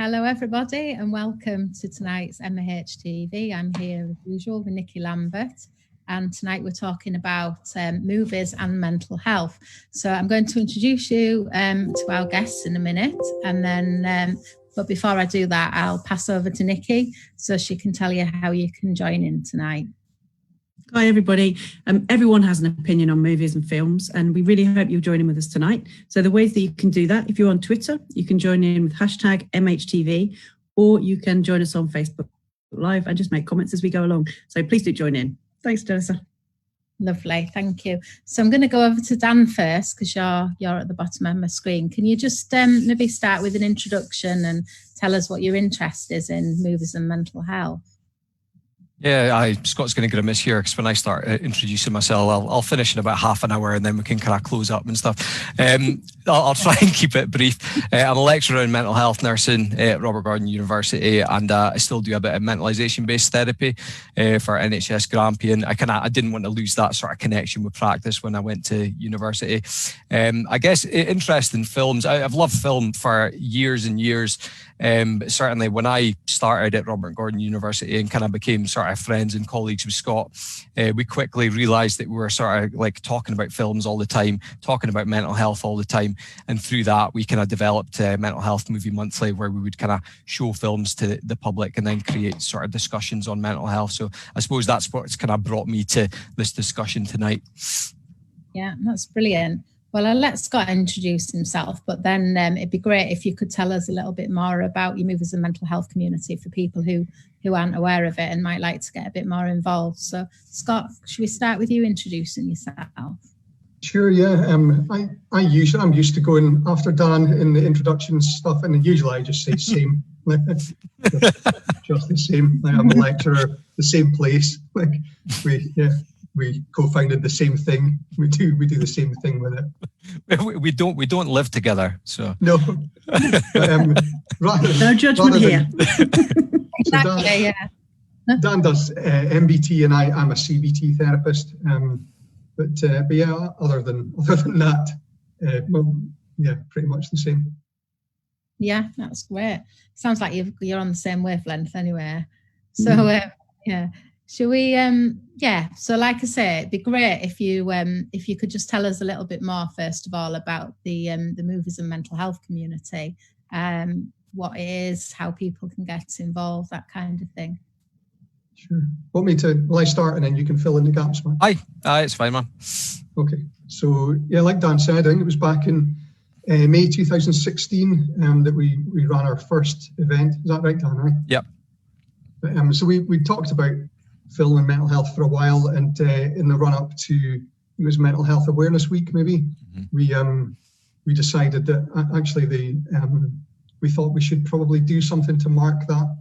Hello everybody and welcome to tonight's MAH-TV. I'm here as usual with Nicky Lambert, and tonight we're talking about movies and mental health. So I'm going to introduce you to our guests in a minute, and then but before I do that, I'll pass over to Nicky so she can tell you how you can join in tonight. Hi everybody. Everyone has an opinion on movies and films, and we really hope you'll join in with us tonight. So the ways that you can do that: if you're on Twitter, you can join in with hashtag MHTV, or you can join us on Facebook Live and just make comments as we go along. So please do join in. Thanks, Vanessa. Lovely, thank you. So I'm going to go over to Dan first because you're at the bottom of my screen. Can you just maybe start with an introduction and tell us what your interest is in movies and mental health? Yeah, Scott's going to grimace here because when I start introducing myself, I'll finish in about half an hour and then we can kind of close up and stuff. I'll try and keep it brief. I'm a lecturer in mental health nursing at Robert Gordon University, and I still do a bit of mentalisation-based therapy for NHS Grampian. I didn't want to lose that sort of connection with practice when I went to university. I guess interest in films. I've loved film for years and years. But certainly when I started at Robert Gordon University and kind of became sort of friends and colleagues with Scott, we quickly realised that we were sort of like talking about films all the time, talking about mental health all the time. And through that, we kind of developed Mental Health Movie Monthly, where we would kind of show films to the public and then create sort of discussions on mental health. So I suppose that's what's kind of brought me to this discussion tonight. Yeah, that's brilliant. Well, I'll let Scott introduce himself, but then it'd be great if you could tell us a little bit more about your movies and mental health community for people who aren't aware of it and might like to get a bit more involved. So, Scott, should we start with you introducing yourself? Sure, yeah. I'm used to going after Dan in the introduction stuff, and usually I just say same, just the same. Like, I'm a lecturer, the same place. Like we co-founded the same thing. We do the same thing with it. We don't live together, so no. No judgment here. Exactly. Dan does MBT, and I'm a CBT therapist. But yeah, other than that, pretty much the same. Yeah, that's great. Sounds like you're on the same wavelength anyway. So yeah. Shall we? So like I say, it'd be great if you could just tell us a little bit more first of all about the movies and mental health community, what it is, how people can get involved, that kind of thing. Sure. Will I start and then you can fill in the gaps, man? Aye, it's fine, man. Okay. So yeah, like Dan said, I think it was back in May 2016 that we ran our first event. Is that right, Dan? Right? Yep. So we talked about film and mental health for a while, and in the run up to it was Mental Health Awareness Week, maybe we decided that actually we thought we should probably do something to mark that.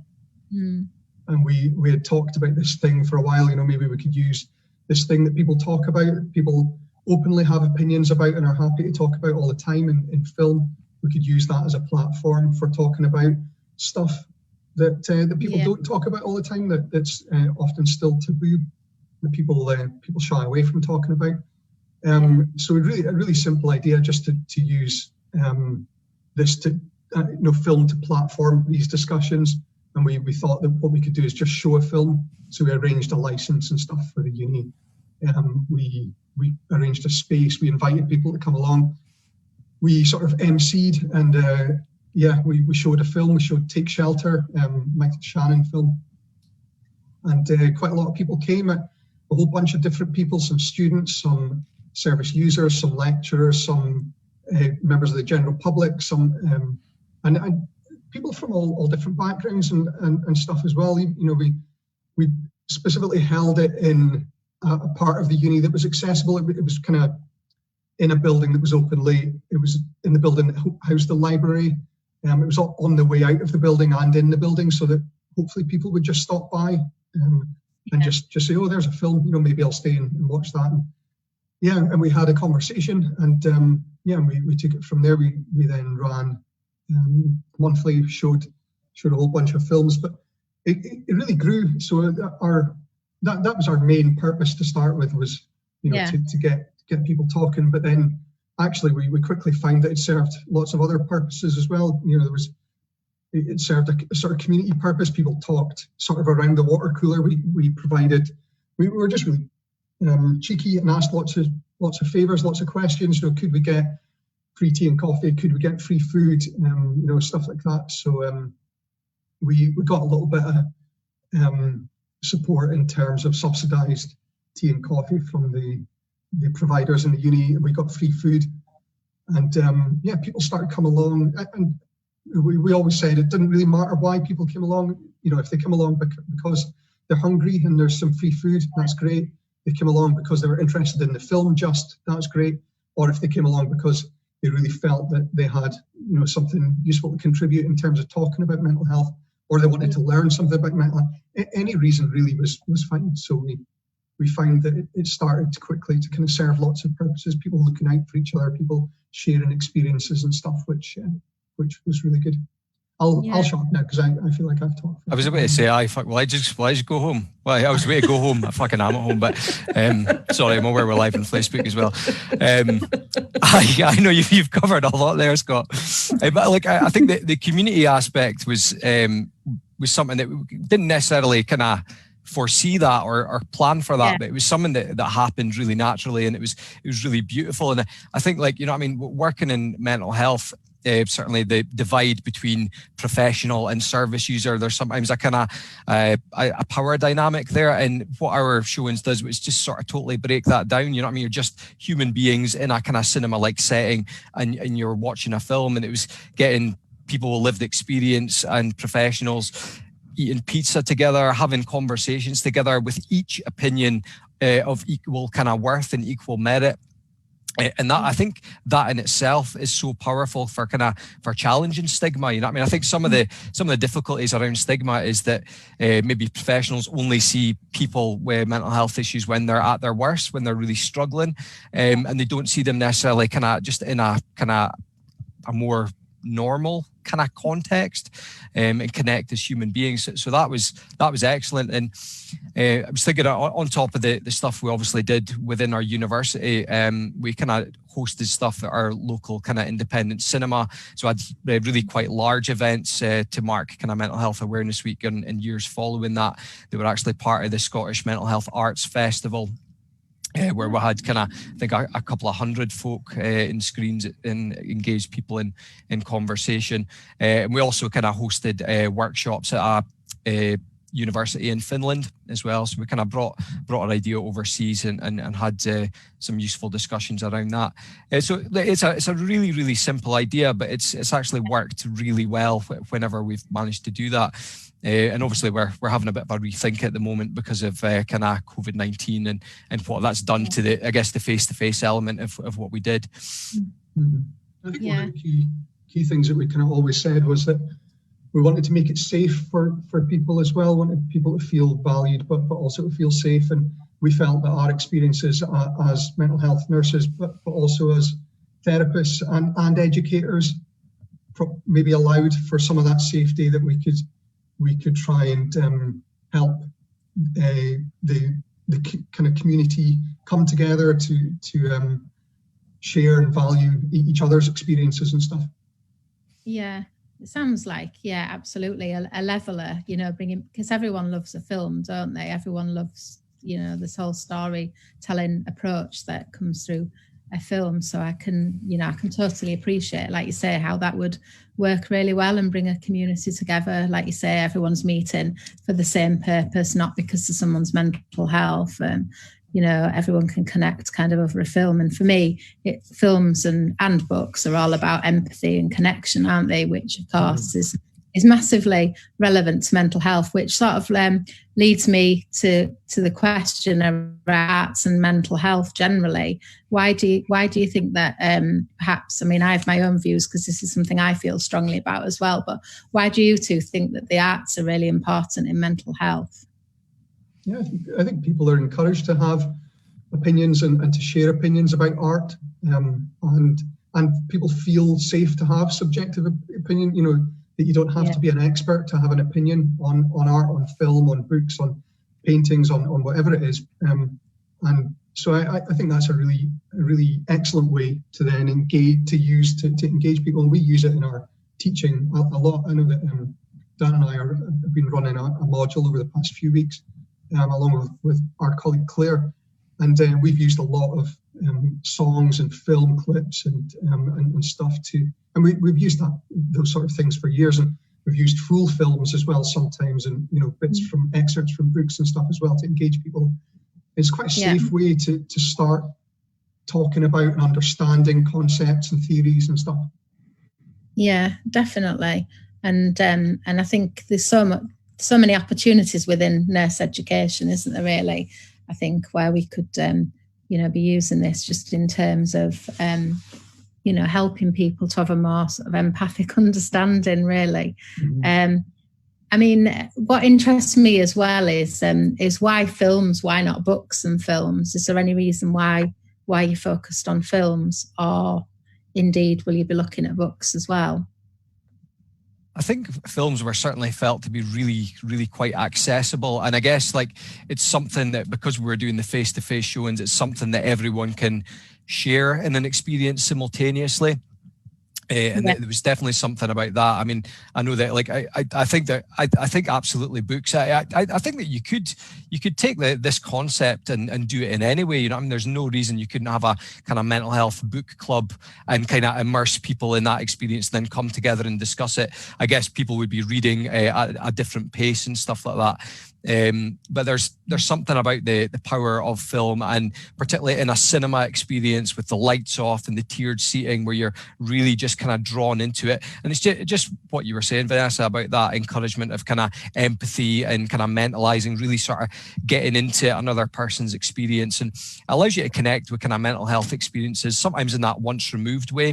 And we had talked about this thing for a while. Maybe we could use this thing that people talk about, people openly have opinions about and are happy to talk about all the time in film. We could use that as a platform for talking about stuff that people don't talk about all the time, that's often still taboo, that people shy away from talking about. So a really simple idea, just to use this to film to platform these discussions. And we thought that what we could do is just show a film. So we arranged a license and stuff for the uni. We arranged a space. We invited people to come along. We sort of emceed and we showed a film. We showed Take Shelter, Michael Shannon film. And quite a lot of people came, a whole bunch of different people, some students, some service users, some lecturers, some members of the general public, some and people from all different backgrounds and stuff as well. We specifically held it in a part of the uni that was accessible. It was kind of in a building that was open late. It was in the building that housed the library. It was on the way out of the building and in the building, so that hopefully people would just stop by and just say, oh, there's a film, maybe I'll stay and watch that. And we had a conversation, and we took it from there. We then ran monthly, showed a whole bunch of films, but it really grew. So that was our main purpose to start with, was to get people talking. But then actually we quickly found that it served lots of other purposes as well. There was it served a sort of community purpose. People talked sort of around the water cooler. We provided. We were just really cheeky and asked lots of favours, lots of questions. Could we get free tea and coffee? Could we get free food? Stuff like that. So we got a little bit of support in terms of subsidised tea and coffee from the providers in the uni. We got free food, and people started coming along. And we always said it didn't really matter why people came along. If they come along because they're hungry and there's some free food, that's great. They came along because they were interested in the film, that's great. Or if they came along because they really felt that they had, something useful to contribute in terms of talking about mental health, or they wanted to learn something about mental health. Any reason really was fine. So we found that it started quickly to kind of serve lots of purposes. People looking out for each other, people sharing experiences and stuff, which was really good. I'll shut up now because I feel like I've talked. I was about to say, I just go home. Well, I was way to go home. I fucking am at home, but sorry, I'm aware we're live on Facebook as well. I know you've covered a lot there, Scott. But I think the community aspect was something that we didn't necessarily kind of foresee that or plan for that, but it was something that happened really naturally, and it was really beautiful. And I think, working in mental health, certainly the divide between professional and service user, there's sometimes a kind of a power dynamic there, and what our showings does was just sort of totally break that down. You're just human beings in a kind of cinema-like setting, and you're watching a film, and it was getting people with lived experience and professionals eating pizza together, having conversations together with each opinion of equal kind of worth and equal merit. And that, I think that in itself is so powerful for challenging stigma. I think some of the difficulties around stigma is that maybe professionals only see people with mental health issues when they're at their worst, when they're really struggling, and they don't see them necessarily just in a more normal kind of context, and connect as human beings. So that was excellent. And I was thinking on top of the stuff we obviously did within our university, we kind of hosted stuff at our local kind of independent cinema. So I had really quite large events to mark kind of Mental Health Awareness Week, and years following that, they were actually part of the Scottish Mental Health Arts Festival. Where we had I think a couple of hundred folk in screens and engaged people in conversation. And we also kind of hosted workshops at a university in Finland as well. So we kind of brought our idea overseas and had some useful discussions around that. So it's a really, really simple idea, but it's actually worked really well whenever we've managed to do that. And obviously we're having a bit of a rethink at the moment because of kind of COVID-19 and what that's done to the face-to-face element of what we did. Mm-hmm. I think one of the key things that we kind of always said was that we wanted to make it safe for people as well. Wanted people to feel valued, but also to feel safe. And we felt that our experiences as mental health nurses, but also as therapists and educators, maybe allowed for some of that safety, that we could try and help the kind of community come together to share and value each other's experiences and stuff. Yeah, it sounds like, absolutely a leveler, bringing, because everyone loves a film, don't they? Everyone loves, this whole storytelling approach that comes through a film. So I can totally appreciate, like you say, how that would work really well and bring a community together. Like you say, everyone's meeting for the same purpose, not because of someone's mental health. And, everyone can connect kind of over a film. And for me, films and books are all about empathy and connection, aren't they? Which, of course, is massively relevant to mental health, which sort of leads me to the question of arts and mental health generally. Why do you think that perhaps, I have my own views because this is something I feel strongly about as well, but why do you two think that the arts are really important in mental health? Yeah, I think people are encouraged to have opinions and to share opinions about art, and people feel safe to have subjective opinion, that you don't have to be an expert to have an opinion on art, on film, on books, on paintings, on whatever it is. And so I think that's a really excellent way to then engage people. And we use it in our teaching a lot. I know that Dan and I have been running a module over the past few weeks, along with our colleague Claire, and we've used a lot of songs and film clips and stuff and we've used those sort of things for years, and we've used full films as well sometimes, and bits from excerpts from books and stuff as well to engage people. It's quite a safe way to start talking about and understanding concepts and theories and stuff. Yeah, definitely. And I think there's so many opportunities within nurse education, isn't there, really? I think where we could be using this just in terms of helping people to have a more sort of empathic understanding, really. I mean, what interests me as well is why films? Why not books and films? Is there any reason why you focused on films, or indeed will you be looking at books as well? I think films were certainly felt to be really, really quite accessible. And I guess it's something that, because we're doing the face-to-face showings, it's something that everyone can share in an experience simultaneously. And there was definitely something about that. I mean, I know that I think absolutely books. I think that you could take this concept and do it in any way. I mean, there's no reason you couldn't have a kind of mental health book club and kind of immerse people in that experience, and then come together and discuss it. I guess people would be reading at a different pace and stuff like that. But there's something about the power of film, and particularly in a cinema experience with the lights off and the tiered seating, where you're really just kind of drawn into it. And it's just what you were saying, Vanessa, about that encouragement of kind of empathy and kind of mentalizing, really sort of getting into another person's experience, and allows you to connect with kind of mental health experiences, sometimes in that once removed way.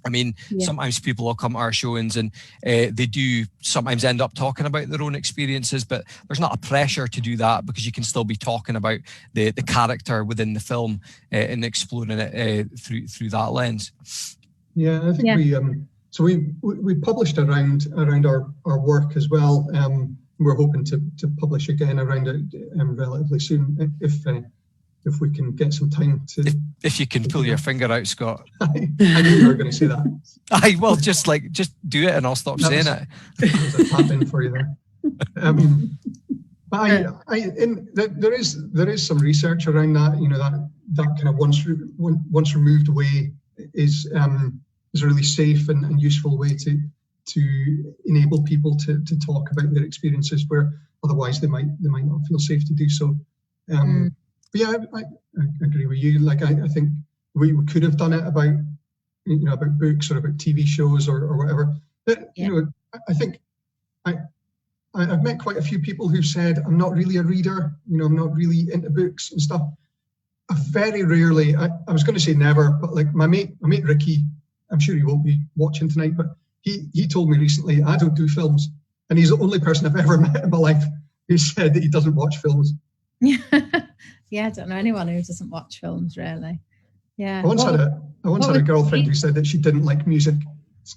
I mean, sometimes people will come to our showings and they do sometimes end up talking about their own experiences, but there's not a pressure to do that, because you can still be talking about the character within the film and exploring it through that lens. Yeah, I think we published around our work as well. We're hoping to publish again around it relatively soon, if we can get some time to. If you can pull your finger out, Scott. I knew you were going to say that. Well, just do it and I'll stop saying it. There's a tap in for you there. But there is some research around that. That kind of once removed way is a really safe and useful way to enable people to talk about their experiences, where otherwise they might not feel safe to do so. But yeah, I agree with you. I think we could have done it about books or about TV shows or whatever. But I think I've met quite a few people who've said, I'm not really a reader. I'm not really into books and stuff. I very rarely. I was going to say never, but my mate Ricky, I'm sure he won't be watching tonight, but he told me recently, I don't do films, and he's the only person I've ever met in my life who said that he doesn't watch films. Yeah, I don't know anyone who doesn't watch films, really. Yeah. I once had a girlfriend who said that she didn't like music.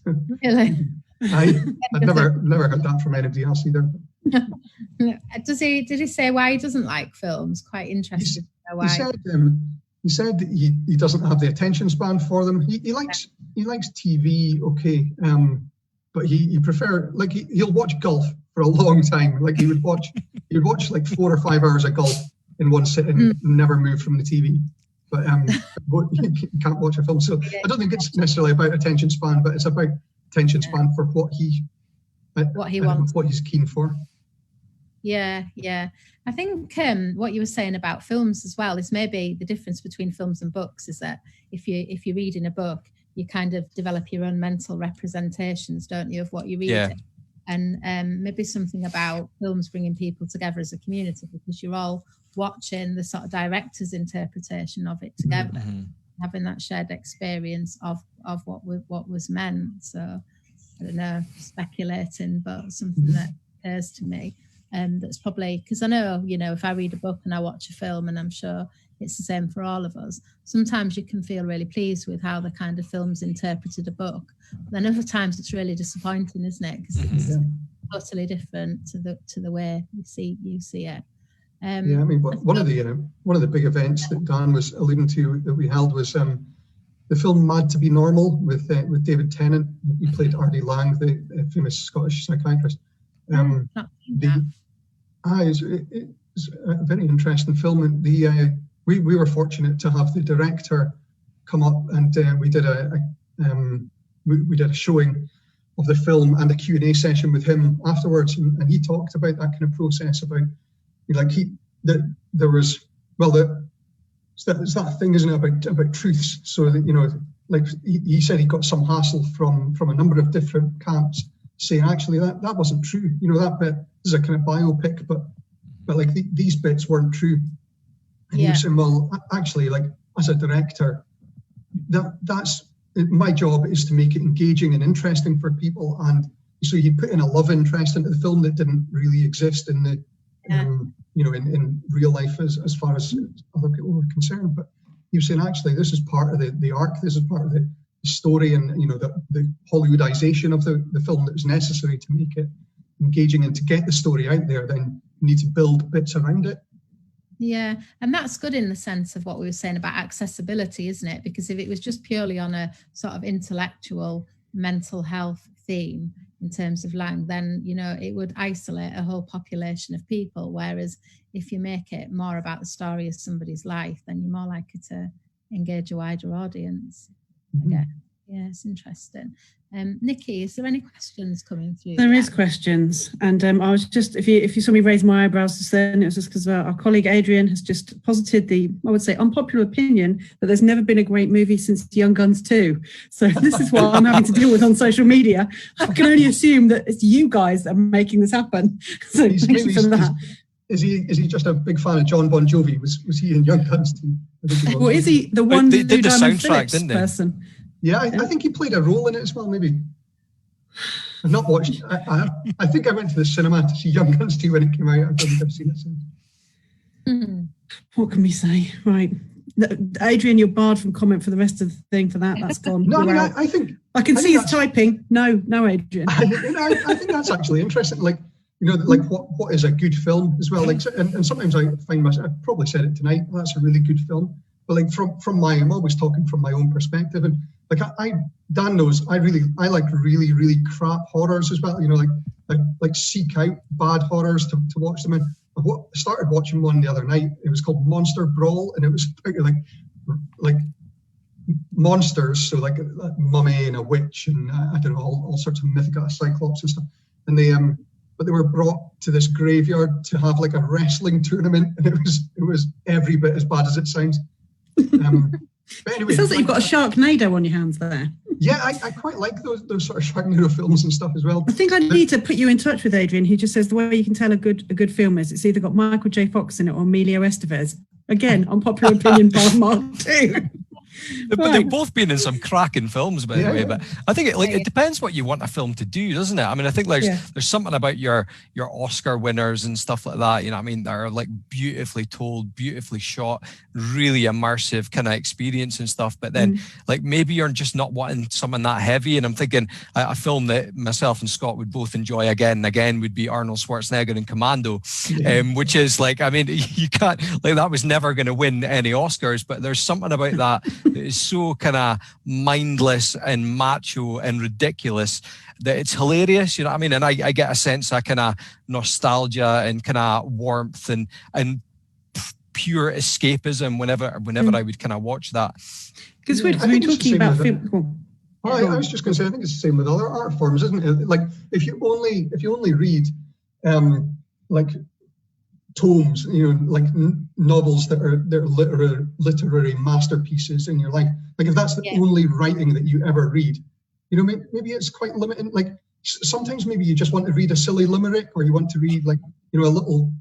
Really? I'd never heard that from anybody else either. Did he say why he doesn't like films? Quite interested to know why. He said that he doesn't have the attention span for them. He likes TV, okay, but he prefer he'll watch golf for a long time. He would watch 4 or 5 hours of golf in one sitting, and never move from the TV. But you can't watch a film. So I don't think it's necessarily about attention span, but it's about attention span for what he wants, what he's keen for. Yeah. I think what you were saying about films as well is maybe the difference between films and books is that if you're reading a book, you kind of develop your own mental representations, don't you, of what you're reading. And maybe something about films bringing people together as a community, because you're all watching the sort of director's interpretation of it together, having that shared experience of what was meant. So I don't know, speculating, but something that occurs to me. That's probably, because I know, if I read a book and I watch a film, and I'm sure it's the same for all of us, sometimes you can feel really pleased with how the kind of film's interpreted a book. Then other times it's really disappointing, isn't it? Because it's totally different to the way you see it. I mean, one of the big events that Dan was alluding to that we held was the the film Mad to Be Normal with David Tennant. He played R.D. Lang, the famous Scottish psychiatrist. It's a very interesting film. And we were fortunate to have the director come up, and we did a showing of the film and a Q&A session with him afterwards, and he talked about that kind of process about, you know, it's that thing, isn't it, about truths. So that, you know, like he said, he got some hassle from a number of different camps saying, actually, that wasn't true. You know, that bit is a kind of biopic, but like these bits weren't true. And he was saying, well, actually, like as a director, that's my job is to make it engaging and interesting for people. And so he put in a love interest into the film that didn't really exist in the, you know, in real life as far as other people were concerned. But he was saying, actually, this is part of the arc. This is part of the story, and, you know, the Hollywoodization of the film that was necessary to make it engaging and to get the story out there. Then you need to build bits around it. Yeah, and that's good in the sense of what we were saying about accessibility, isn't it? Because if it was just purely on a sort of intellectual mental health theme in terms of Lang, then, you know, it would isolate a whole population of people. Whereas if you make it more about the story of somebody's life, then you're more likely to engage a wider audience. Yeah, it's interesting. Nicky, is there any questions coming through? There is questions, and I was just, if you saw me raise my eyebrows just then, it was just because our colleague Adrian has just posited the, I would say, unpopular opinion that there's never been a great movie since Young Guns 2. So this is what I'm having to deal with on social media. I can only assume that it's you guys that are making this happen. So thank you for that. Is he just a big fan of John Bon Jovi? Was he in Young Guns 2? Well, is he the one they did the soundtrack, Phillips didn't they? Person? Yeah, I think he played a role in it as well, maybe. I've not watched. I think I went to the cinema to see Young Guns 2 when it came out. I don't think I've seen it since. What can we say? Right. Adrian, you're barred from comment for the rest of the thing for that. That's gone. No, I mean, I think... I can see his typing. No, Adrian. I think that's actually interesting. Like, you know, like what is a good film as well? Like, and sometimes I find myself, I've probably said it tonight, well, that's a really good film. But like I'm always talking from my own perspective, and like Dan knows I like really, really crap horrors as well. You know, like seek out bad horrors to watch them. And I started watching one the other night. It was called Monster Brawl, and it was like monsters, so like a mummy and a witch, and I don't know, all sorts of mythical cyclops and stuff. And but they were brought to this graveyard to have like a wrestling tournament, and it was every bit as bad as it sounds. But anyway, it sounds like you've got a Sharknado on your hands there. Yeah, I quite like those sort of Sharknado films and stuff as well. I think I need to put you in touch with Adrian, who just says the way you can tell a good film is it's either got Michael J. Fox in it or Emilio Estevez. Again, unpopular opinion bar mark 2. But they've both been in some cracking films, by the way. But I think it depends what you want a film to do, doesn't it? I mean, I think there's something about your Oscar winners and stuff like that. You know what I mean? They're like beautifully told, beautifully shot, really immersive kind of experience and stuff. But then like maybe you're just not wanting something that heavy. And I'm thinking a film that myself and Scott would both enjoy again and again would be Arnold Schwarzenegger in Commando, which is like, I mean, you can't, like, that was never going to win any Oscars, but there's something about that is so kind of mindless and macho and ridiculous that it's hilarious, you know what I mean? And I get a sense of kind of nostalgia and kind of warmth and pure escapism whenever I would kind of watch that. Because we're talking about film. I was just going to say, I think it's the same with other art forms, isn't it? Like if you only read like tomes, you know, like novels that are literary masterpieces in your life. Like if that's the only writing that you ever read, you know, maybe it's quite limiting. Like sometimes maybe you just want to read a silly limerick, or you want to read like, you know, a little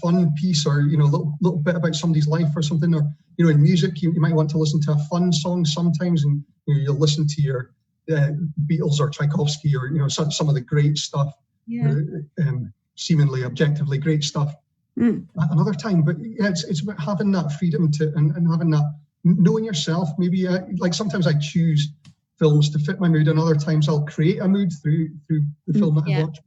fun piece, or, you know, a little bit about somebody's life or something. Or, you know, in music, you might want to listen to a fun song sometimes, and, you know, you'll listen to your Beatles or Tchaikovsky, or, you know, some of the great stuff. Seemingly objectively great stuff at another time. But yeah, it's about having that freedom to and having that, knowing yourself. Maybe like sometimes I choose films to fit my mood, and other times I'll create a mood through the film that I watch.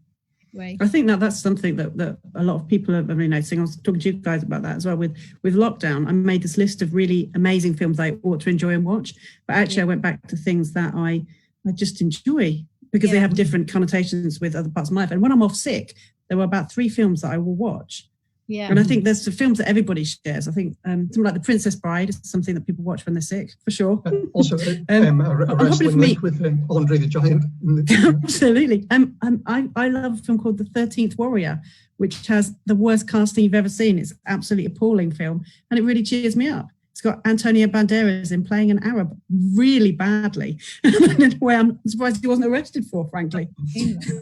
Right. I think that's something that a lot of people are really noticing. I was talking to you guys about that as well. With lockdown, I made this list of really amazing films I ought to enjoy and watch. But actually, I went back to things that I just enjoy because they have different connotations with other parts of my life. And when I'm off sick, there were about 3 films that I will watch. Yeah. And I think there's the films that everybody shares. I think something like The Princess Bride is something that people watch when they're sick, for sure. Also, a wrestling link with Andre the Giant. Absolutely. I love a film called The 13th Warrior, which has the worst casting you've ever seen. It's an absolutely appalling film, and it really cheers me up. It's got Antonio Banderas in playing an Arab really badly, in a way I'm surprised he wasn't arrested for, frankly.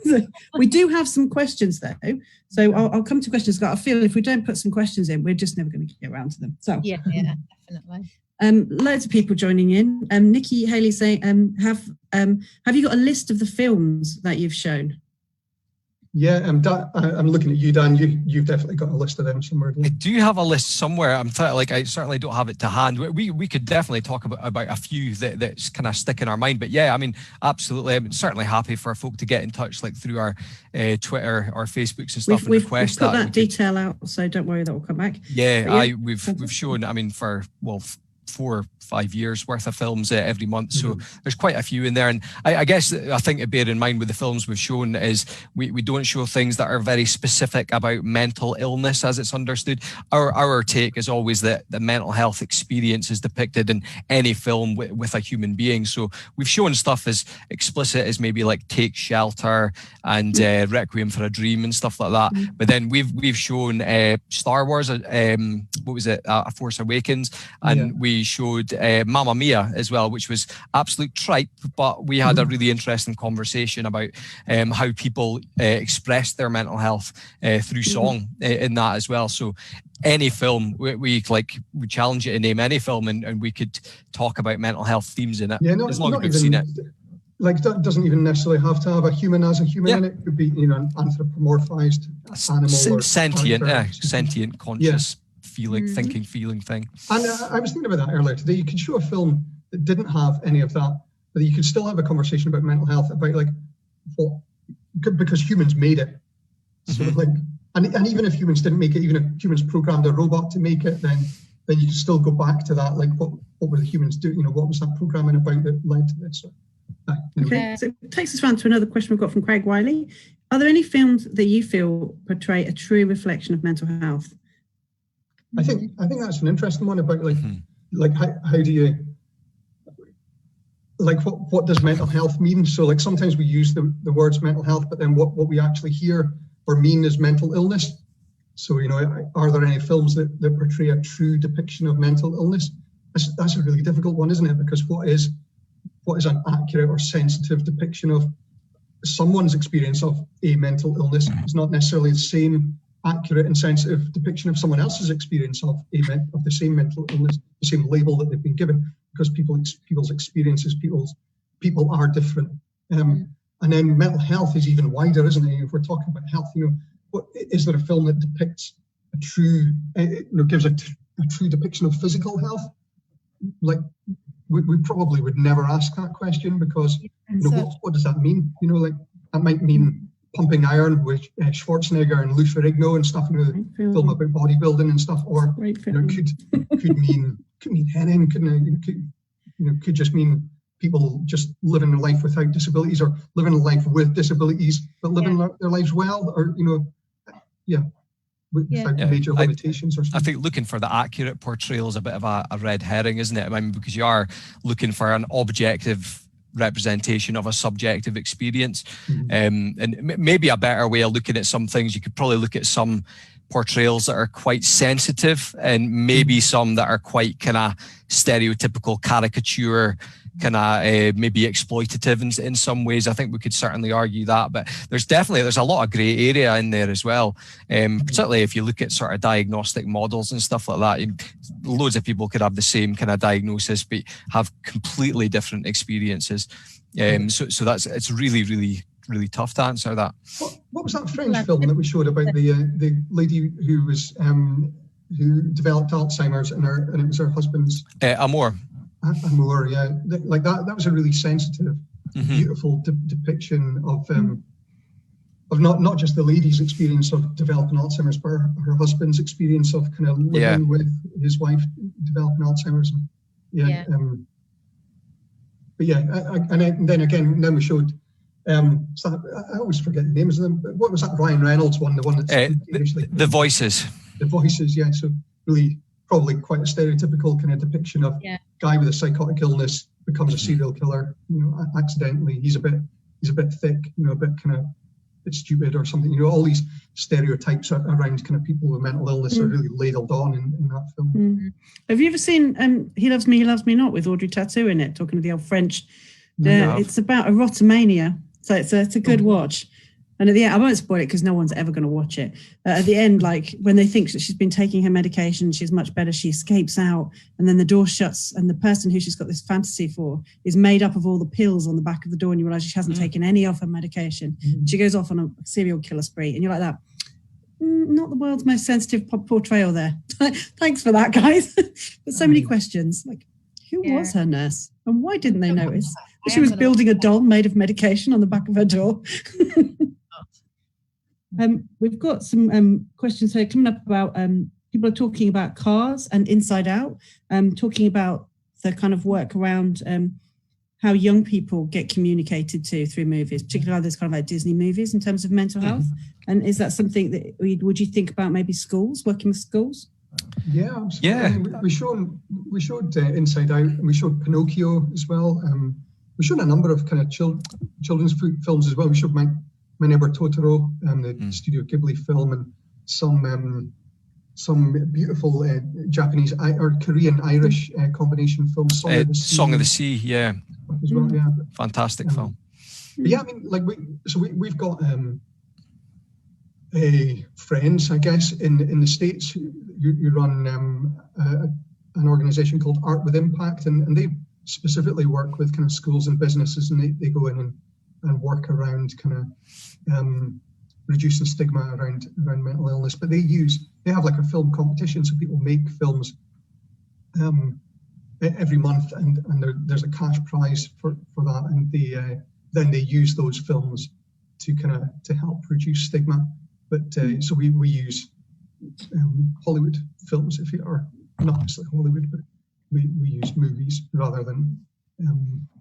So we do have some questions though, so I'll come to questions. Scott, I feel if we don't put some questions in, we're just never going to get around to them. So yeah, definitely. Loads of people joining in. Nicky Haley saying, have you got a list of the films that you've shown? Yeah, I'm looking at you, Dan. You've definitely got a list of them somewhere. I do have a list somewhere. I certainly don't have it to hand. We could definitely talk about a few that's kind of stick in our mind. But yeah, I mean, absolutely. I'm certainly happy for folk to get in touch, like through our Twitter or Facebooks and stuff, we've request put that detail out, so don't worry, that will come back. Yeah, we've shown. I mean, for 4 or 5 years worth of films every month, so there's quite a few in there. And I guess I think to bear in mind with the films we've shown is we don't show things that are very specific about mental illness as it's understood. Our take is always that the mental health experience is depicted in any film with a human being. So we've shown stuff as explicit as maybe like Take Shelter and Requiem for a Dream and stuff like that. But then we've shown Star Wars, what was it, A Force Awakens, and we showed Mamma Mia as well, which was absolute tripe, but we had a really interesting conversation about how people expressed their mental health through song in that as well. So any film, we challenge you to name any film, and we could talk about mental health themes in it, as long as we've seen it. Like, that doesn't even necessarily have to have a human as a human in it. It could be, an anthropomorphized animal or sentient, conscious feeling thing. And I was thinking about that earlier today. You could show a film that didn't have any of that, but you could still have a conversation about mental health, about because humans made it. So and even if humans didn't make it, even if humans programmed a robot to make it, then you could still go back to that. Like, what were the humans doing? What was that programming about that led to this? Okay, so it takes us round to another question we've got from Craig Wiley. Are there any films that you feel portray a true reflection of mental health? I think that's an interesting one about how do you what does mental health mean? So sometimes we use the words mental health, but then what we actually hear or mean is mental illness. So are there any films that portray a true depiction of mental illness? That's a really difficult one, isn't it? Because what is an accurate or sensitive depiction of someone's experience of a mental illness is not necessarily the same accurate and sensitive depiction of someone else's experience of the same mental illness, the same label that they've been given, because people's experiences, people are different. And then mental health is even wider, isn't it? If we're talking about health, is there a film that depicts a true, gives a true depiction of physical health? Like, we probably would never ask that question, because what does that mean? That might mean Pumping Iron with Schwarzenegger and Lou Ferrigno and stuff, film about bodybuilding and stuff, or could mean Henning, could just mean people just living their life without disabilities, or living a life with disabilities but living their lives well, or without major limitations or something. I think looking for the accurate portrayal is a bit of a red herring, isn't it? I mean, because you are looking for an objective representation of a subjective experience. And maybe a better way of looking at some things, you could probably look at some portrayals that are quite sensitive, and maybe some that are quite kind of stereotypical caricature, kind of maybe exploitative in some ways. I think we could certainly argue that, but there's a lot of grey area in there as well. Particularly if you look at sort of diagnostic models and stuff like that. Loads of people could have the same kind of diagnosis but have completely different experitions. So it's really, really, really tough to answer that. What was that French film that we showed about the lady who was who developed Alzheimer's and it was her husband's Amour, yeah. Like that was a really sensitive, beautiful depiction not just the lady's experience of developing Alzheimer's, but her husband's experience of kind of living with his wife developing Alzheimer's. But then we showed. I always forget the names of them. What was that Ryan Reynolds one? The one that's the Voices. The Voices, yeah. So really, probably quite a stereotypical kind of depiction of guy with a psychotic illness becomes a serial killer. Accidentally. He's a bit thick. A bit kind of. Bit stupid or something, all these stereotypes around kind of people with mental illness are really ladled on in that film. Have you ever seen He Loves Me, He Loves Me Not with Audrey Tautou in it, talking to the old French? It's about erotomania, so it's a good watch. And at the end, I won't spoil it because no one's ever going to watch it. At the end, like when they think that she's been taking her medication, she's much better, she escapes out, and then the door shuts, and the person who she's got this fantasy for is made up of all the pills on the back of the door, and you realise she hasn't taken any of her medication. She goes off on a serial killer spree, and you're like that. Not the world's most sensitive portrayal there. Thanks for that, guys. But so many questions. Like, who was her nurse, and why didn't they notice that she was building a doll made of medication on the back of her door? We've got some questions here coming up about people are talking about Cars and Inside Out, talking about the kind of work around how young people get communicated to through movies, particularly those kind of like Disney movies in terms of mental health. And is that something that would you think about maybe schools, working with schools? Yeah, absolutely. Yeah. We showed Inside Out, and we showed Pinocchio as well. We showed a number of kind of children's films as well. We showed My Neighbor Totoro, the Studio Ghibli film, and some beautiful Japanese or Korean Irish combination films. Song of the Sea, yeah, as well, yeah. Fantastic film. Yeah, I mean, like we've got friends, I guess, in the States who run an organization called Art with Impact, and they specifically work with kind of schools and businesses, and they go in and work around kind of reducing stigma around mental illness. But they have like a film competition, so people make films every month, and there's a cash prize for that, and then they use those films to help reduce stigma. But so we use Hollywood films, if you are not necessarily Hollywood, but we use movies rather than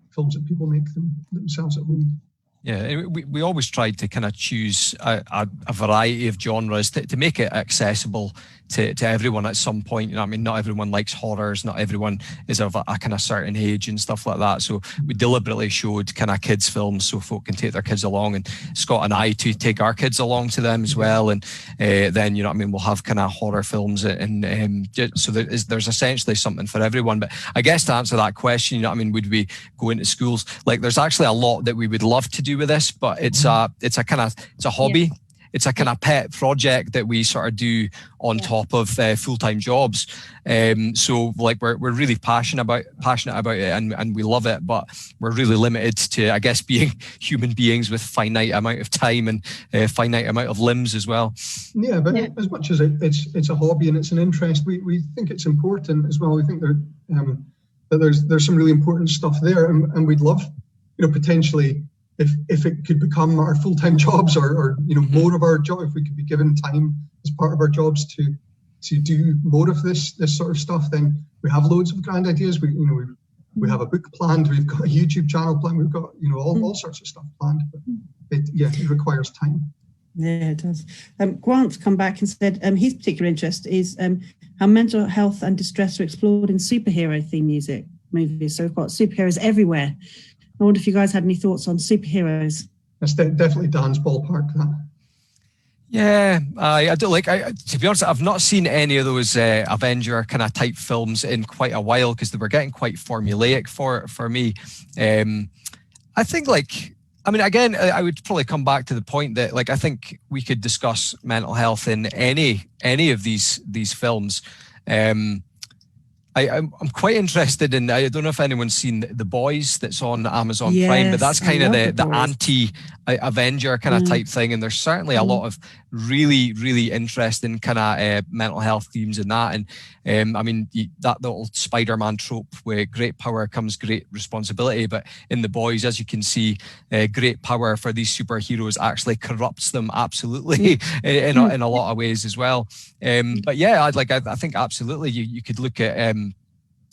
films that people make themselves at home. Yeah, we always tried to kind of choose a variety of genres to make it accessible to everyone at some point. I mean, not everyone likes horrors, not everyone is of a kind of certain age and stuff like that. So we deliberately showed kind of kids films so folk can take their kids along, and Scott and I to take our kids along to them as well. And then, we'll have kind of horror films, and so there's essentially something for everyone. But I guess to answer that question, would we go into schools? Like, there's actually a lot that we would love to do with this, but it's a hobby. Yeah. It's a kind of pet project that we sort of do on top of full-time jobs. So like we're really passionate about it, and we love it, but we're really limited to, I guess, being human beings with finite amount of time and finite amount of limbs as well. Yeah, but as much as it's a hobby and it's an interest, we think it's important as well. We think that there's some really important stuff there, and we'd love, potentially, if it could become our full-time jobs, or more of our job, if we could be given time as part of our jobs to do more of this sort of stuff, then we have loads of grand ideas. We have a book planned, we've got a YouTube channel planned, we've got all sorts of stuff planned. But it requires time. Yeah, it does. Grant's come back and said his particular interest is how mental health and distress are explored in superhero theme music movies. So we've got superheroes everywhere. I wonder if you guys had any thoughts on superheroes. That's definitely Dan's ballpark, that. Yeah, I don't to be honest, I've not seen any of those Avenger kind of type films in quite a while, because they were getting quite formulaic for me. I think again, I would probably come back to the point that I think we could discuss mental health in any of these films. I'm quite interested in, I don't know if anyone's seen The Boys that's on Amazon Prime, but that's kind of the anti-Avenger kind of type thing. And there's certainly a lot of really, really interesting kind of mental health themes in that. And I mean, that little Spider-Man trope where great power comes great responsibility. But in The Boys, as you can see, great power for these superheroes actually corrupts them absolutely in a lot of ways as well. But yeah, I think absolutely you could look at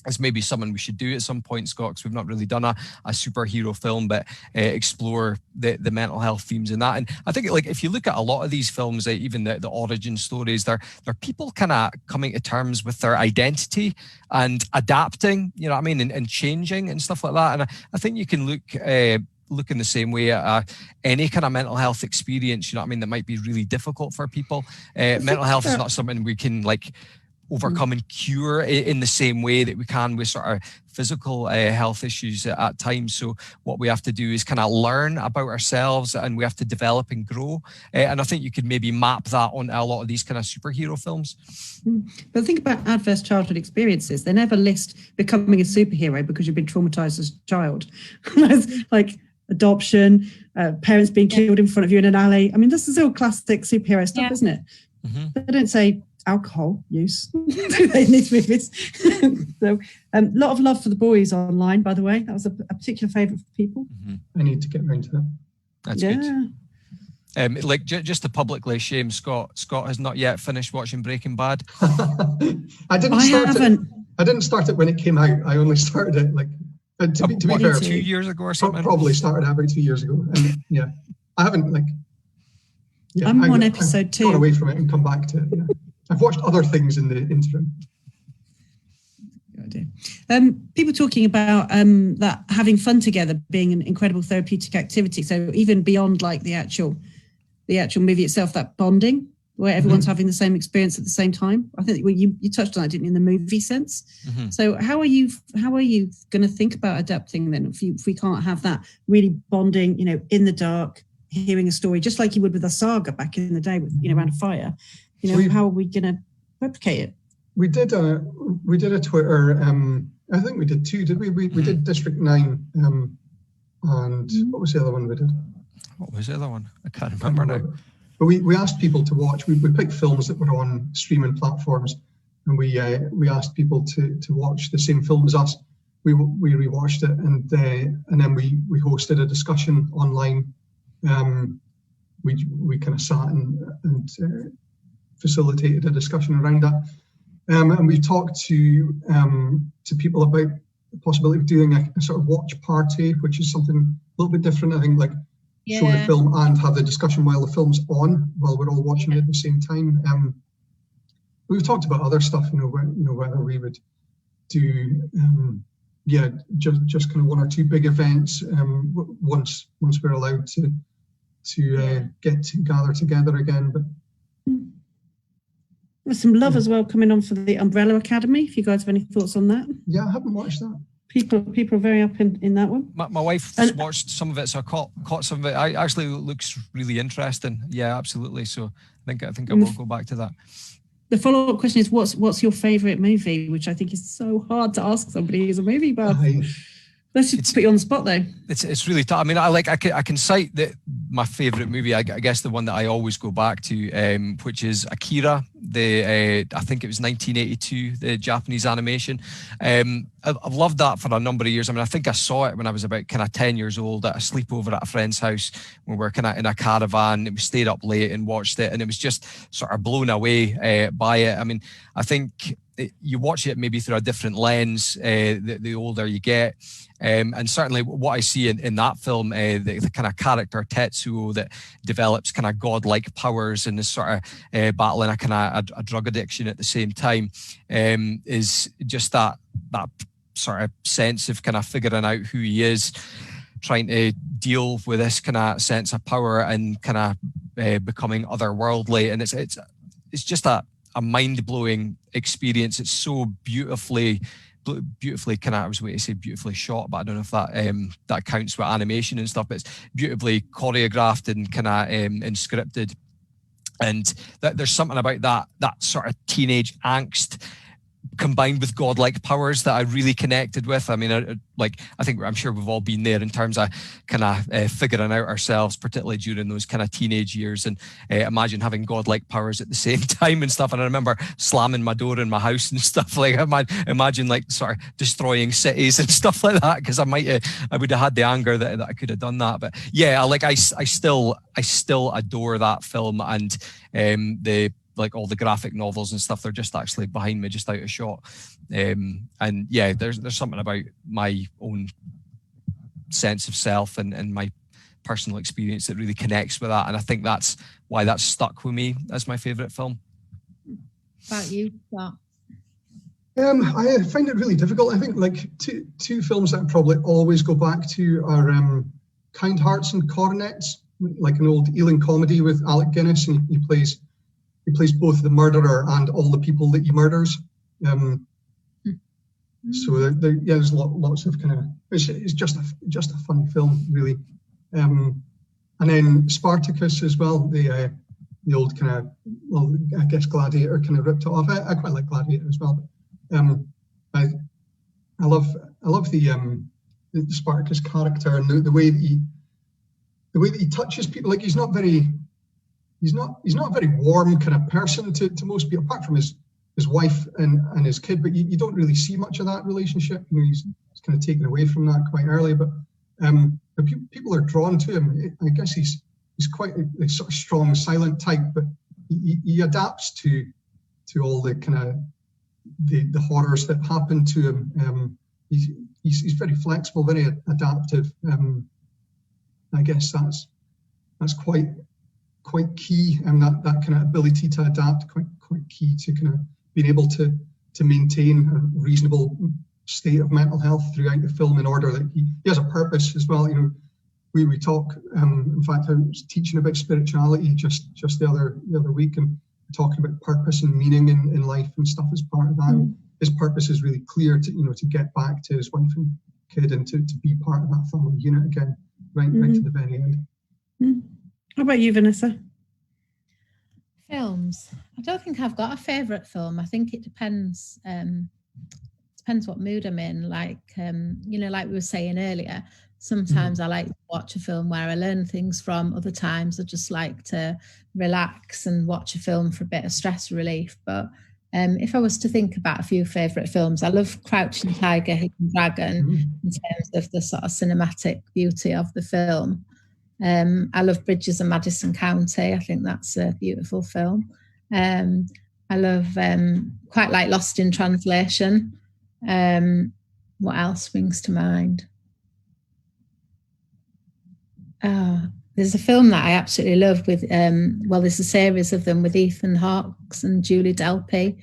as maybe something we should do at some point, Scott, because we've not really done a superhero film, but explore the mental health themes in that. And I think like if you look at a lot of these films, even the origin stories, they're people kind of coming to terms with their identity and adapting, you know what I mean, and changing and stuff like that. And I think you can look in the same way at any kind of mental health experience, you know what I mean, that might be really difficult for people. Mental health is not something we can like overcome and cure in the same way that we can with sort of physical health issues at times. So what we have to do is kind of learn about ourselves, and we have to develop and grow. And I think you could maybe map that onto a lot of these kind of superhero films. But think about adverse childhood experiences. They never list becoming a superhero because you've been traumatized as a child. Like adoption, parents being killed in front of you in an alley. I mean, this is all classic superhero stuff, isn't it? They don't say alcohol use in these movies. So a lot of love for The Boys online, by the way. That was a particular favourite for people. I need to get around to that. That's good. Like just to publicly shame Scott has not yet finished watching Breaking Bad. I didn't start it when it came out. I only started it like to be fair, 2 years ago or something. Probably started about 2 years ago. And I haven't I'm on episode 2. Gone away from it and come back to it. Yeah. I've watched other things in the interim. People talking about that having fun together being an incredible therapeutic activity. So even beyond like the actual movie itself, that bonding where everyone's having the same experience at the same time. I think you touched on that, didn't you, in the movie sense? So how are you going to think about adapting then if we can't have that really bonding, in the dark, hearing a story, just like you would with a saga back in the day, with around a fire? How are we going to replicate it? We did a Twitter. I think we did 2. Did we? We did District 9. And what was the other one we did? What was the other one? I can't remember now. But we asked people to watch. We picked films that were on streaming platforms, and we asked people to watch the same film as us. We rewatched it, and then we hosted a discussion online. We kind of sat and facilitated a discussion around that, and we've talked to people about the possibility of doing a sort of watch party, which is something a little bit different. I think, like show the film and have the discussion while the film's on, while we're all watching it at the same time. We've talked about other stuff, whether we would do just kind of 1 or 2 big events once we're allowed to gather together again. But there's some love as well coming on for the Umbrella Academy. If you guys have any thoughts on that? Yeah, I haven't watched that. People are very up in that one. My wife watched some of it, so I caught some of it. I actually looks really interesting. Yeah, absolutely. So I think I will go back to that. The follow-up question is, what's your favourite movie? Which I think is so hard to ask somebody who's a movie buff. Let's just put you on the spot, though. It's really tough. I mean, I can cite my favourite movie. I guess the one that I always go back to, which is Akira. I think it was 1982, the Japanese animation. I've loved that for a number of years. I mean, I think I saw it when I was about kind of 10 years old at a sleepover at a friend's house when we were kind of in a caravan. We stayed up late and watched it, and it was just sort of blown away by it. I mean, I think you watch it maybe through a different lens the older you get. And certainly what I see in that film, the kind of character Tetsuo that develops kind of godlike powers and is sort of battling a kind of a drug addiction at the same time, is just that sort of sense of kind of figuring out who he is, trying to deal with this kind of sense of power and kind of becoming otherworldly. And it's just a mind-blowing experience. It's so beautifully kind of, I was waiting to say beautifully shot, but I don't know if that counts with animation and stuff, but it's beautifully choreographed and kind of and scripted. And there's something about that sort of teenage angst combined with godlike powers that I really connected with. I mean, I'm sure we've all been there in terms of kind of figuring out ourselves, particularly during those kind of teenage years, and imagine having godlike powers at the same time and stuff. And I remember slamming my door in my house and stuff, like imagine like sort of destroying cities and stuff like that, because I would have had the anger that I could have done that. But yeah, I still adore that film, and the like all the graphic novels and stuff, they're just actually behind me, just out of shot. And yeah, there's something about my own sense of self and my personal experience that really connects with that. And I think that's why that's stuck with me as my favourite film. About you, Scott? I find it really difficult. I think like two films that I probably always go back to are Kind Hearts and Coronets, like an old Ealing comedy with Alec Guinness, and he plays both the murderer and all the people that he murders. So there's lots of kind of, it's just a funny film, really. And then Spartacus as well, the old kind of, well, I guess Gladiator kind of ripped it off. I quite like Gladiator as well. But I love the Spartacus character and the way that he touches people. Like he's not a very warm kind of person to most people, apart from his wife and his kid. But you don't really see much of that relationship. You know, he's kind of taken away from that quite early. But people are drawn to him. I guess he's quite a sort of strong, silent type, but he adapts to all the kind of the horrors that happen to him. He's very flexible, very adaptive. I guess that's quite key, and that kind of ability to adapt, quite key to kind of being able to maintain a reasonable state of mental health throughout the film, in order that he has a purpose as well. You know, we talk. In fact, I was teaching about spirituality just the other week, and talking about purpose and meaning in life and stuff as part of that. His purpose is really clear to get back to his wife and kid, and to be part of that family unit again, right to the very end. How about you, Vanessa? Films. I don't think I've got a favourite film. I think it depends. Depends what mood I'm in. Like like we were saying earlier, sometimes I like to watch a film where I learn things from. Other times I just like to relax and watch a film for a bit of stress relief. But if I was to think about a few favourite films, I love Crouching Tiger, Hidden Dragon in terms of the sort of cinematic beauty of the film. I love Bridges of Madison County. I think that's a beautiful film. I love quite like Lost in Translation. What else springs to mind? There's a film that I absolutely love with there's a series of them with Ethan Hawke and Julie Delpy.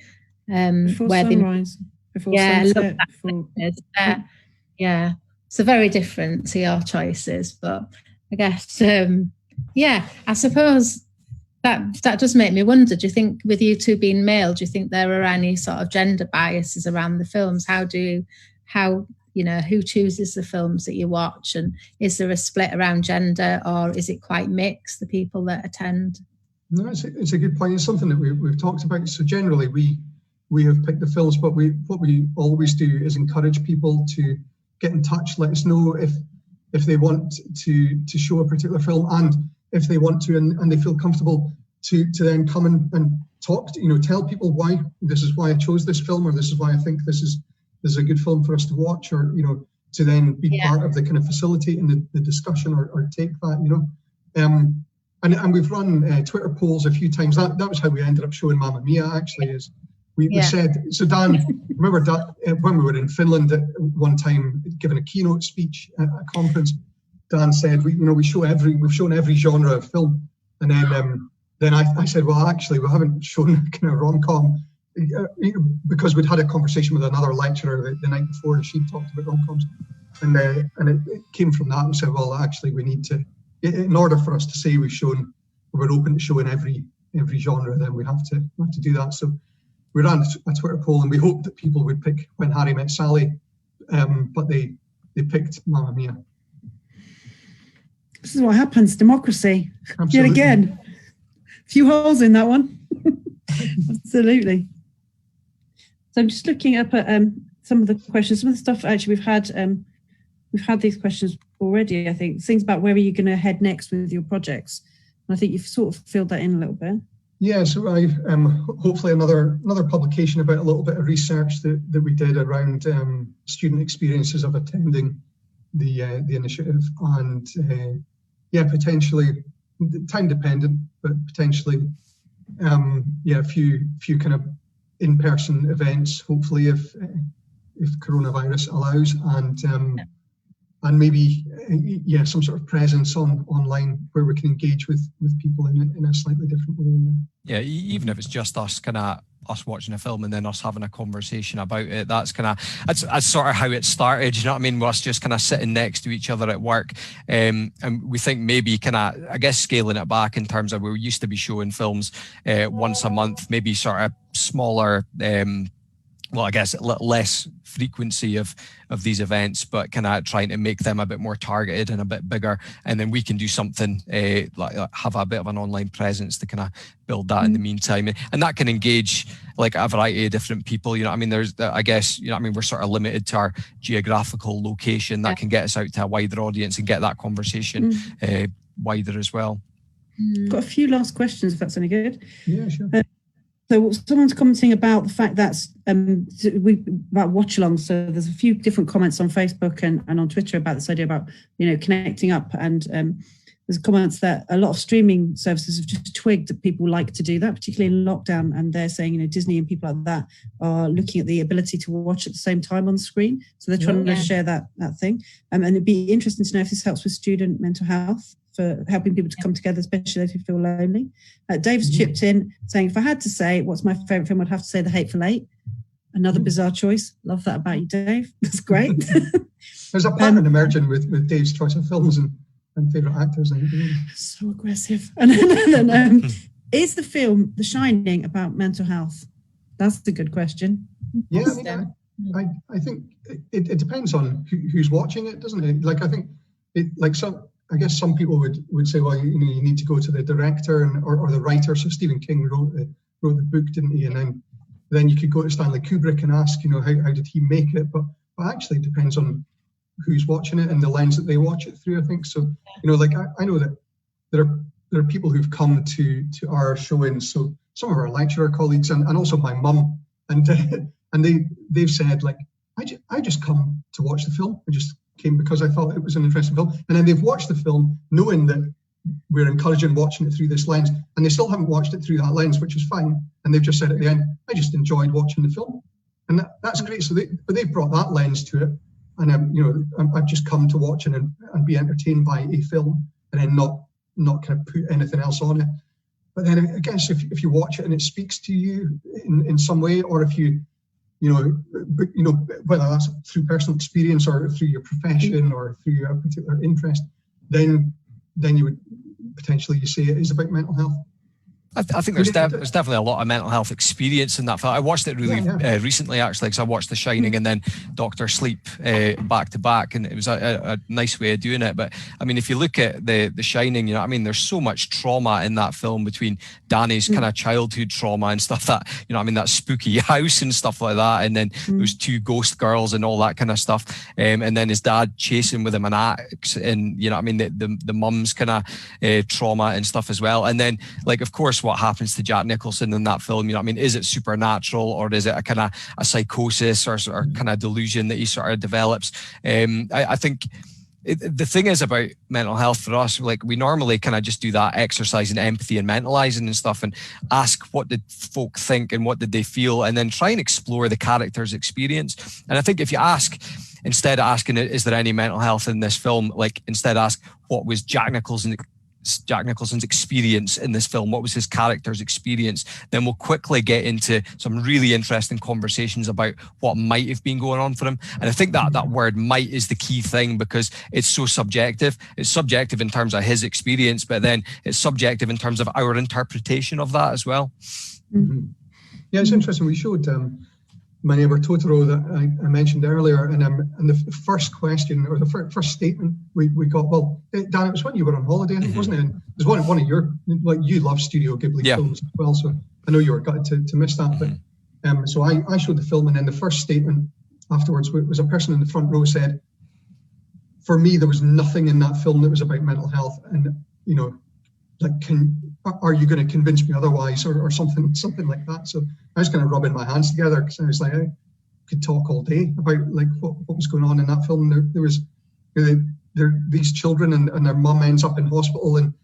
Before Sunrise, before Sunset. So very different to your choices, but I guess I suppose that does make me wonder, do you think, with you two being male, do you think there are any sort of gender biases around the films? Who chooses the films that you watch, and is there a split around gender, or is it quite mixed, the people that attend? No, it's a good point. It's something that we've talked about. So generally we have picked the films, but what we always do is encourage people to get in touch, let us know if they want to show a particular film, and if they want to and they feel comfortable to then come and talk to, tell people why this is why I chose this film, or this is why I think this is a good film for us to watch, or to then be part of the kind of facilitating the discussion, or take that, and we've run Twitter polls a few times. That was how we ended up showing Mamma Mia, actually, is we said, so Dan, remember when we were in Finland at one time giving a keynote speech at a conference, Dan said we've shown every genre of film, and then I said, well, actually we haven't shown kind of rom-com, because we'd had a conversation with another lecturer the night before, and she talked about rom-coms, and it came from that. We said, well, actually we need to, in order for us to say we're open to showing every genre, then we have to do that. So we ran a Twitter poll, and we hoped that people would pick When Harry Met Sally, but they picked Mamma Mia. This is what happens, democracy. Absolutely. Yet again. A few holes in that one. Absolutely. So I'm just looking up at some of the questions. Some of the stuff actually we've had these questions already. I think things about where are you going to head next with your projects, and I think you've sort of filled that in a little bit. Yeah, so I've hopefully another publication about a little bit of research that we did around student experiences of attending the initiative, and potentially time dependent, but potentially a few kind of in-person events, hopefully if coronavirus allows, and maybe some sort of presence online where we can engage with people in a slightly different way. Yeah, even if it's just us watching a film and then us having a conversation about it, that's sort of how it started, you know what I mean, with us just kind of sitting next to each other at work, and we think maybe kind of, I guess, scaling it back in terms of where we used to be showing films once a month, maybe sort of smaller, I guess less frequency of these events, but kind of trying to make them a bit more targeted and a bit bigger, and then we can do something like have a bit of an online presence to kind of build that in the meantime, and that can engage like a variety of different people, you know what I mean. There's, I guess, you know what I mean, we're sort of limited to our geographical location. That can get us out to a wider audience and get that conversation wider as well. Got a few last questions, if that's any good. Yeah, sure. So someone's commenting about the fact that about watch-alongs. So there's a few different comments on Facebook and on Twitter about this idea about, you know, connecting up. And there's comments that a lot of streaming services have just twigged that people like to do that, particularly in lockdown. And they're saying, you know, Disney and people like that are looking at the ability to watch at the same time on the screen. So they're trying to share that thing. And it'd be interesting to know if this helps with student mental health, for helping people to come together, especially those who feel lonely. Dave's chipped in saying, if I had to say what's my favourite film, I'd have to say The Hateful Eight. Another bizarre choice. Love that about you, Dave. That's great. There's a pattern emerging with Dave's choice of films and favourite actors. So aggressive. And then is the film The Shining about mental health? That's the good question. Yeah, I think it depends on who's watching it, doesn't it? Like, I think I guess some people would say, well, you know, you need to go to the director or the writer. So Stephen King wrote the book, didn't he? And then you could go to Stanley Kubrick and ask, you know, how did he make it? But actually, it depends on who's watching it and the lens that they watch it through, I think. So, you know, like I know that there are people who've come to our showings. So some of our lecturer colleagues and also my mum, and they've said, like, I just come to watch the film. I just came because I thought it was an interesting film, and then they've watched the film knowing that we're encouraging watching it through this lens, and they still haven't watched it through that lens, which is fine, and they've just said at the end, I just enjoyed watching the film, and that's great. So they've brought that lens to it, and you know, I've just come to watch and be entertained by a film, and then not kind of put anything else on it. But then I guess if you watch it and it speaks to you in some way, or if you know, whether that's through personal experience or through your profession or through your particular interest, then you would potentially say it is about mental health. I think there's definitely a lot of mental health experience in that film. I watched it really recently, actually, because I watched The Shining and then Dr. Sleep back to back, and it was a nice way of doing it. But I mean, if you look at the Shining, you know what I mean, there's so much trauma in that film, between Danny's kind of childhood trauma and stuff, that, you know what I mean, that spooky house and stuff like that, and then those two ghost girls and all that kind of stuff, and then his dad chasing with him an axe, and, you know what I mean, the mum's kind of trauma and stuff as well. And then, like, of course, what happens to Jack Nicholson in that film, you know what I mean, is it supernatural, or is it a kind of a psychosis or kind of delusion that he sort of develops? I think the thing is about mental health for us, like, we normally kind of just do that exercise in empathy and mentalizing and stuff, and ask what did folk think and what did they feel, and then try and explore the character's experience. And I think if you ask, instead of asking, is there any mental health in this film, like, instead ask, what was Jack Nicholson's experience in this film, what was his character's experience, then we'll quickly get into some really interesting conversations about what might have been going on for him. And I think that word "might" is the key thing, because it's so subjective. It's subjective in terms of his experience, but then it's subjective in terms of our interpretation of that as well. Mm-hmm. Yeah, it's interesting. We showed My Neighbor Totoro that I mentioned earlier, and the first question, or the first statement we got, well, Dan, it was when you were on holiday, I think, wasn't it? It was one of your, like, you love Studio Ghibli films as well, so I know you were gutted to miss that, but So I showed the film, and then the first statement afterwards was a person in the front row said, for me, there was nothing in that film that was about mental health. And, like, are you going to convince me otherwise, or something like that? So I was kind of rubbing my hands together, because I was like, I could talk all day about like what was going on in that film. There was these children, and their mum ends up in hospital, and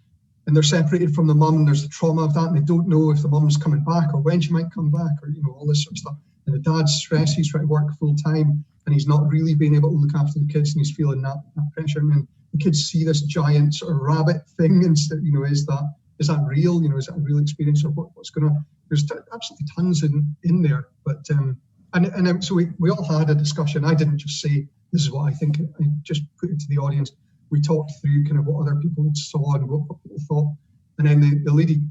they're separated from the mum, and there's the trauma of that, and they don't know if the mum's coming back or when she might come back, or all this sort of stuff. And the dad's stressed, he's trying to work full time, and he's not really being able to look after the kids, and he's feeling that pressure. And then the kids see this giant sort of rabbit thing, and is that real? Is that a real experience, or what's going on? There's absolutely tons in there, but so we all had a discussion. I didn't just say this is what I think. I just put it to the audience. We talked through kind of what other people saw and what people thought, and then the lady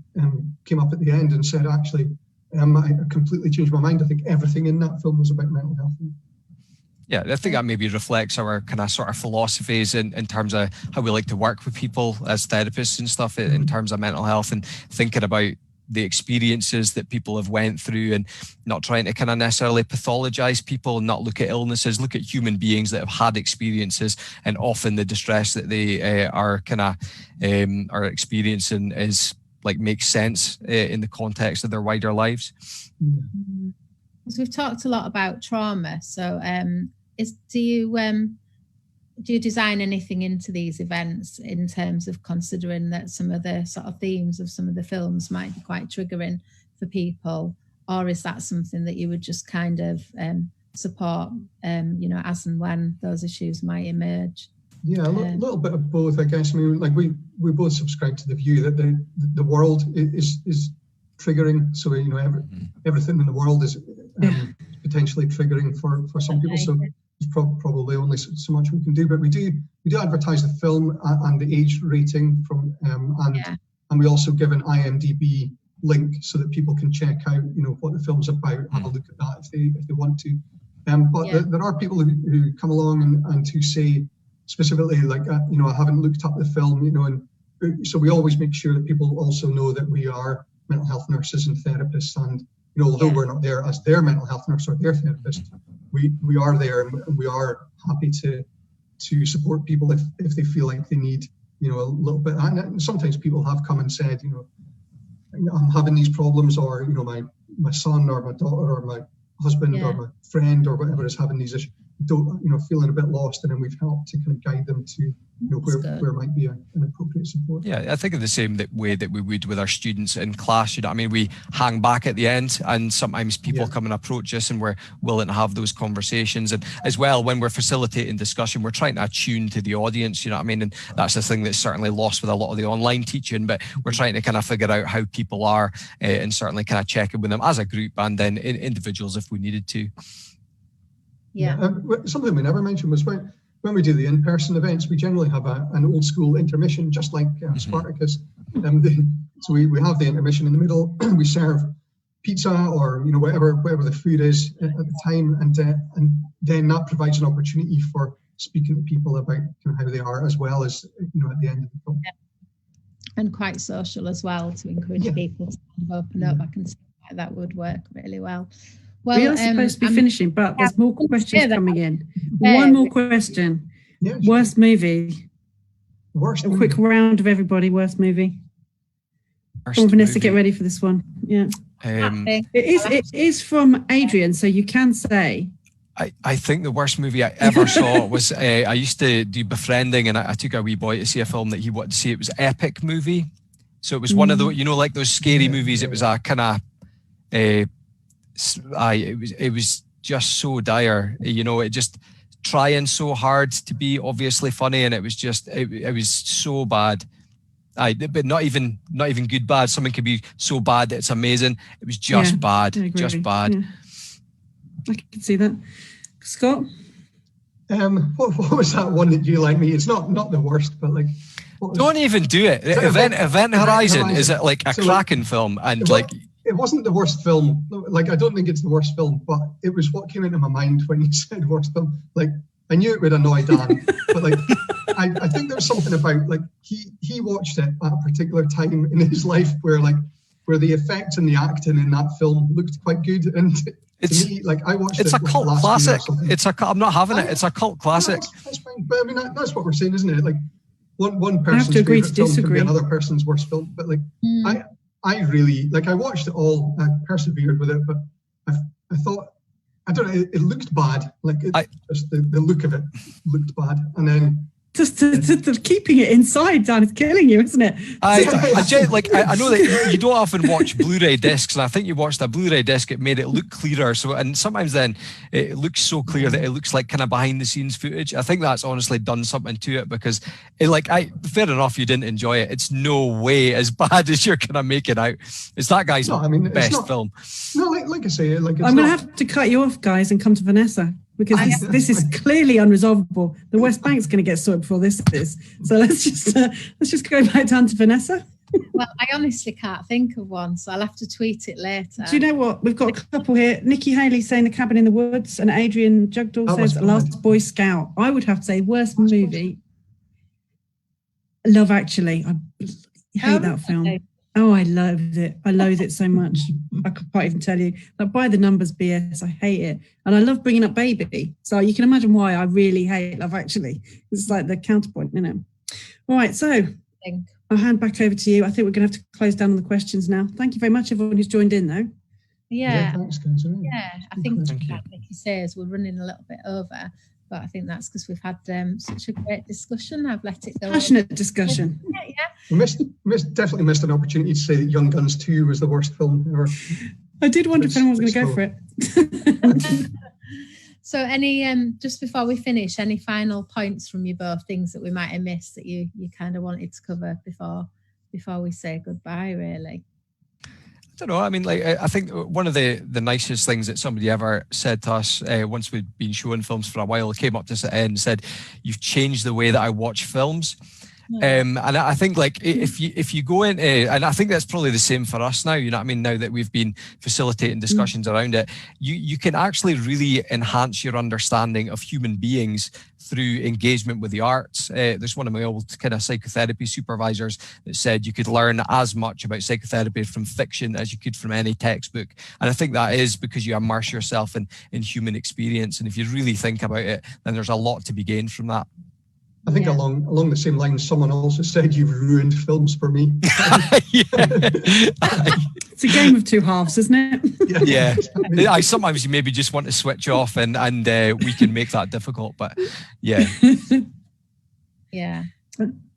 came up at the end and said, actually, I completely changed my mind. I think everything in that film was about mental health. Yeah, I think that maybe reflects our kind of sort of philosophies in terms of how we like to work with people as therapists and stuff in terms of mental health, and thinking about the experiences that people have went through, and not trying to kind of necessarily pathologize people, and not look at illnesses, look at human beings that have had experiences, and often the distress that they are experiencing is like makes sense in the context of their wider lives. So we've talked a lot about trauma. So do you design anything into these events in terms of considering that some of the sort of themes of some of the films might be quite triggering for people, or is that something that you would just kind of support, as and when those issues might emerge? Yeah, a little bit of both, I guess. I mean, like we both subscribe to the view that the world is triggering. So everything in the world is potentially triggering for some people. So there's probably only so much we can do. But we do advertise the film and the age rating from and we also give an IMDb link so that people can check out what the film's about, have a look at that if they want to. But there are people who come along and who say specifically, like, I haven't looked up the film, and so we always make sure that people also know that we are mental health nurses and therapists, and although we're not there as their mental health nurse or their therapist, we are there, and we are happy to support people if they feel like they need a little bit. And sometimes people have come and said, I'm having these problems, or my son or my daughter or my husband or my friend or whatever is having these issues, feeling a bit lost, and then we've helped to kind of guide them to where might be an appropriate support. Yeah, I think in the same way that we would with our students in class, we hang back at the end, and sometimes people come and approach us, and we're willing to have those conversations. And as well, when we're facilitating discussion, we're trying to attune to the audience, and that's the thing that's certainly lost with a lot of the online teaching, but we're trying to kind of figure out how people are, and certainly kind of check in with them as a group, and then individuals if we needed to. Something we never mentioned was when we do the in-person events, we generally have an old school intermission, just like Spartacus. So we have the intermission in the middle. We serve pizza or whatever the food is at the time, and then that provides an opportunity for speaking to people about how they are, as well as at the end of the film. And quite social as well, to encourage people to open up. I can see why that would work really well. Well, we are supposed to be finishing, but there's more questions coming in. One more question. Yeah, sure. Worst movie. Worst movie. Quick round of everybody. Worst movie. Come on, Vanessa, get ready for this one. Yeah. It is from Adrian, so you can say. I think the worst movie I ever saw was, I used to do befriending, and I took a wee boy to see a film that he wanted to see. It was an epic movie. So it was one of those, like those scary movies. It was a kind of... it was just so dire, it just trying so hard to be obviously funny, and it was just it was so bad. But not even good bad. Something could be so bad that it's amazing. It was just bad, just bad. Yeah. I can see that. Scott, what was that one that you like me? It's not the worst, but like. Don't even do it. Event Horizon is it like a cracking film, and It wasn't the worst film. Like, I don't think it's the worst film, but it was what came into my mind when you said worst film. Like, I knew it would annoy Dan, but like, I think there's something about, like, he watched it at a particular time in his life where where the effects and the acting in that film looked quite good. And to me, like, I watched it's it a cult last year or classic. something. I'm not having it. It's a cult classic. That's fine. But I mean, that's what we're saying, isn't it? Like, one I have person's to agree favorite to film can be disagree. another person's worst film. But like, I really, like, I watched it all. I persevered with it, but I thought, I don't know, it looked bad. Like, just the look of it looked bad. And then Just keeping it inside, Dan, is killing you, isn't it? I know that you don't often watch Blu-ray discs, and I think you watched a Blu-ray disc. It made it look clearer. So, and sometimes then it looks so clear that it looks like kind of behind-the-scenes footage. I think that's honestly done something to it, because fair enough, you didn't enjoy it. It's no way as bad as you're kind of making out. It's that guy's best film. No, like I say, like, I'm going to have to cut you off, guys, and come to Vanessa, because this is clearly unresolvable. The West Bank's going to get sorted before this is. So let's just go back down to Vanessa. Well, I honestly can't think of one, so I'll have to tweet it later. Do you know what? We've got a couple here. Nicky Haley saying The Cabin in the Woods, and Adrian Jugdall says Last Boy Scout. I would have to say worst movie. Love Actually. I hate that film. Oh, I loved it. I loathe it so much. I can't even tell you. Like, by the numbers BS, I hate it. And I love bringing up Baby. So you can imagine why I really hate Love Actually. It's like the counterpoint, you know. All right, so I'll hand back over to you. I think we're going to have to close down on the questions now. Thank you very much, everyone who's joined in, though. Yeah. thanks, guys. Yeah, I think, like Nicky says, we're running a little bit over. But I think that's because we've had such a great discussion. I've let it go. Passionate discussion. Yeah. We definitely missed an opportunity to say that Young Guns 2 was the worst film ever. I did wonder if anyone was going to go for it. So any, just before we finish, any final points from you both, things that we might have missed that you kind of wanted to cover before we say goodbye, really? I don't know. I mean, like, I think one of the nicest things that somebody ever said to us once we'd been showing films for a while, came up to us at the end and said, "You've changed the way that I watch films." And I think, like, if you go into, and I think that's probably the same for us now, you know what I mean, now that we've been facilitating discussions around it, you can actually really enhance your understanding of human beings through engagement with the arts. There's one of my old kind of psychotherapy supervisors that said you could learn as much about psychotherapy from fiction as you could from any textbook. And I think that is because you immerse yourself in human experience. And if you really think about it, then there's a lot to be gained from that. I think along the same lines, someone also said you've ruined films for me. It's a game of two halves, isn't it? Yeah. Sometimes you maybe just want to switch off, and we can make that difficult. But yeah. Yeah.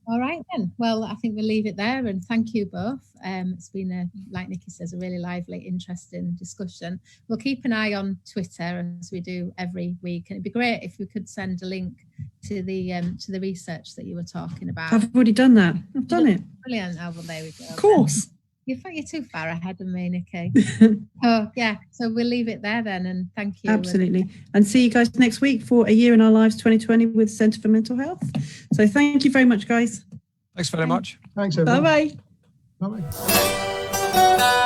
All right then. Well, I think we'll leave it there, and thank you both. It's been, like Nicky says, a really lively, interesting discussion. We'll keep an eye on Twitter as we do every week, and it'd be great if we could send a link to the research that you were talking about. I've already done that. I've done it. Brilliant. Oh, well, there we go. Of course. You're too far ahead of me, Nicky. Oh, yeah. So we'll leave it there then, and thank you. Absolutely. And see you guys next week for A Year in Our Lives 2020 with Centre for Mental Health. So thank you very much, guys. Thanks very much. Thanks, everyone. Bye-bye. Bye-bye.